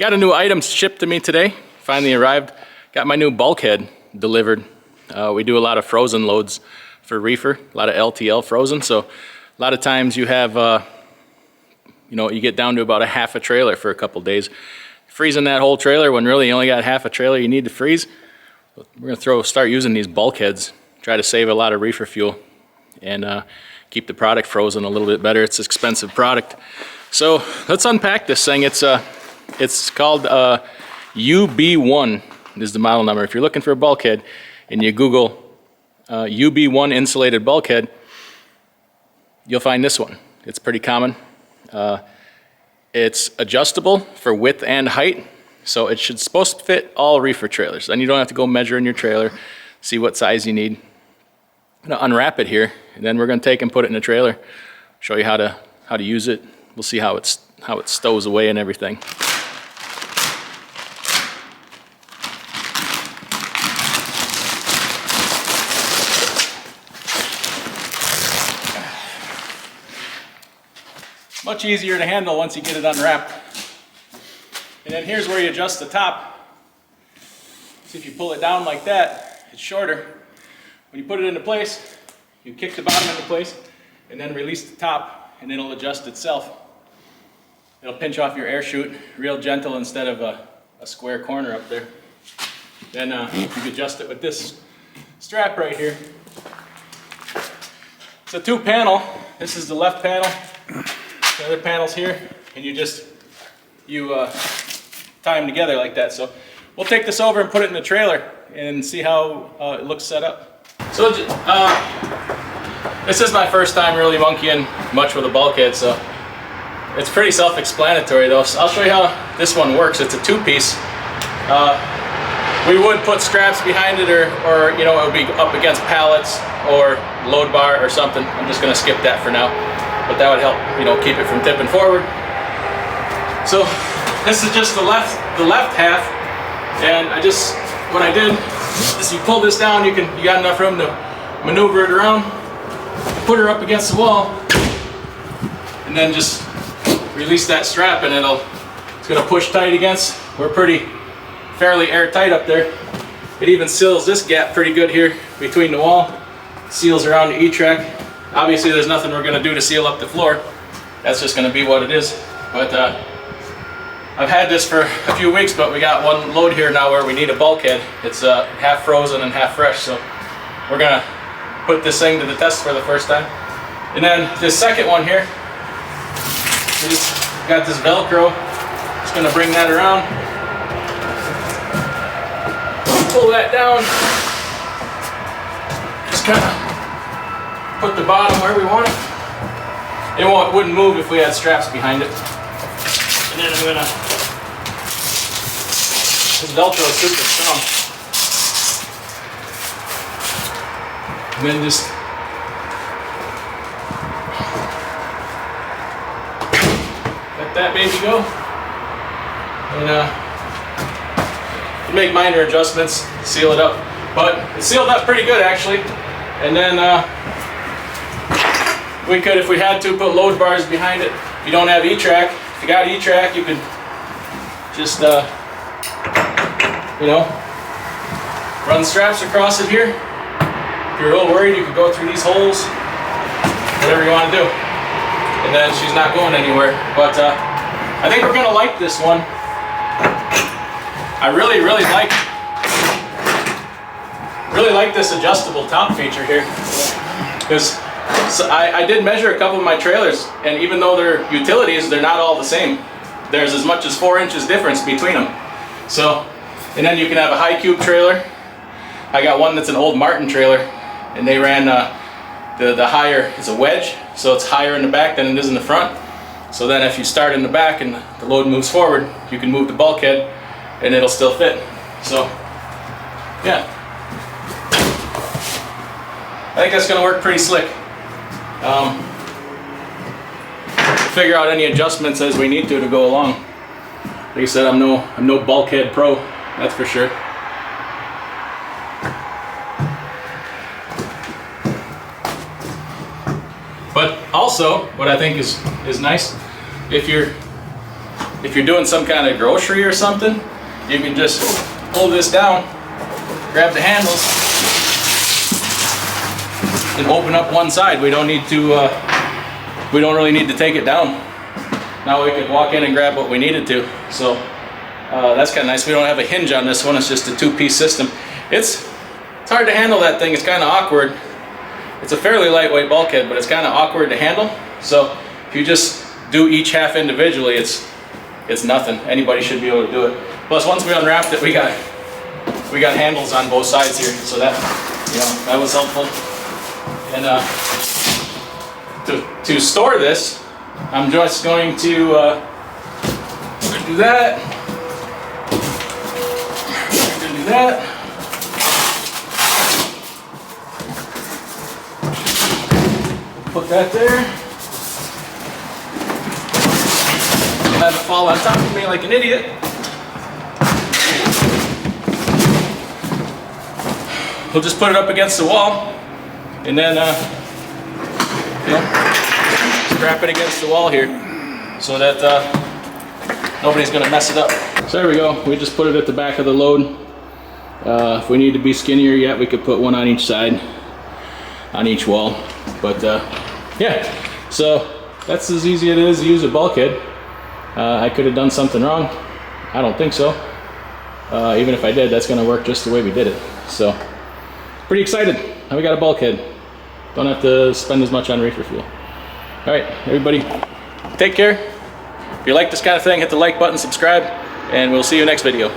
Got a new item shipped to me today. Finally arrived. Got my new bulkhead delivered. We do a lot of frozen loads for reefer, a lot of LTL frozen. So a lot of times you have, you get down to about a half a trailer for a couple days. Freezing that whole trailer when really you only got half a trailer you need to freeze. We're gonna start using these bulkheads, try to save a lot of reefer fuel and keep the product frozen a little bit better. It's an expensive product. So let's unpack this thing. It's called UB-1 is the model number. If you're looking for a bulkhead and you Google UB-1 insulated bulkhead, you'll find this one. It's pretty common. It's adjustable for width and height, so it should supposed to fit all reefer trailers. Then you don't have to go measure in your trailer, see what size you need. I'm gonna unwrap it here, and then we're gonna take and put it in the trailer, show you how to use it. We'll see how it stows away and everything. Much easier to handle once you get it unwrapped. And then here's where you adjust the top. So if you pull it down like that, it's shorter. When you put it into place, you kick the bottom into place and then release the top and it'll adjust itself. It'll pinch off your air chute real gentle instead of a square corner up there. Then you can adjust it with this strap right here. It's a 2-panel. This is the left panel. The other panel's here, and you tie them together like that. So we'll take this over and put it in the trailer and see how it looks set up. So this is my first time really monkeying much with a bulkhead, so it's pretty self-explanatory though. So I'll show you how this one works. It's a 2-piece. We would put straps behind it, or it would be up against pallets or load bar or something. I'm just going to skip that for now. But that would help, keep it from tipping forward. So this is just the left half, and what I did is you pull this down, you got enough room to maneuver it around, put her up against the wall, and then just release that strap, and it's gonna push tight against. We're fairly airtight up there. It even seals this gap pretty good here between the wall. Seals around the E-track. Obviously there's nothing we're going to do to seal up the floor. That's just going to be what it is. But I've had this for a few weeks, but we got one load here now where we need a bulkhead. It's half frozen and half fresh, so we're going to put this thing to the test for the first time. And then this second one here, we just got this Velcro. Just going to bring that around. Pull that down. Just kind of put the bottom where we want it. It wouldn't move if we had straps behind it. And then this Velcro is super strong. And then just let that baby go. And you make minor adjustments, seal it up. But it's sealed up pretty good actually. And then we could, if we had to, put load bars behind it. If you don't have E-track, if you got E-track, you could just, run straps across it here. If you're a little worried, you could go through these holes, whatever you want to do. And then she's not going anywhere. But I think we're gonna like this one. I really like this adjustable top feature here, because I did measure a couple of my trailers, and even though they're utilities, they're not all the same. There's as much as 4 inches difference between them. So, and then you can have a high cube trailer. I got one that's an old Martin trailer, and they ran the higher, it's a wedge, so it's higher in the back than it is in the front. So then if you start in the back and the load moves forward, you can move the bulkhead and it'll still fit. So, yeah. I think that's going to work pretty slick. Figure out any adjustments as we need to go along. Like I said, I'm no bulkhead pro, that's for sure. But also, what I think is nice, if you're if you're doing some kind of grocery or something, you can just pull this down, grab the handles, and open up one side. We don't need to, we don't really need to take it down. Now we can walk in and grab what we needed to. So that's kind of nice. We don't have a hinge on this one. It's just a two-piece system. It's hard to handle that thing. It's kind of awkward. It's a fairly lightweight bulkhead, but it's kind of awkward to handle. So if you just do each half individually, it's nothing. Anybody should be able to do it. Plus, once we unwrapped it, we got handles on both sides here, so that, you know, that was helpful. And to store this, I'm just going to do that. Do that. Put that there. Have it fall on top of me like an idiot. We'll just put it up against the wall, and then you know, strap it against the wall here, so that nobody's gonna mess it up. So there we go. We just put it at the back of the load. If we need to be skinnier yet, we could put one on each side, on each wall. But yeah, so that's as easy as it is to use a bulkhead. I could have done something wrong. I don't think so. Even if I did, that's gonna work just the way we did it. So, pretty excited. Now we got a bulkhead. Don't have to spend as much on reefer fuel. All right, everybody, take care. If you like this kind of thing, hit the like button, subscribe, and we'll see you next video.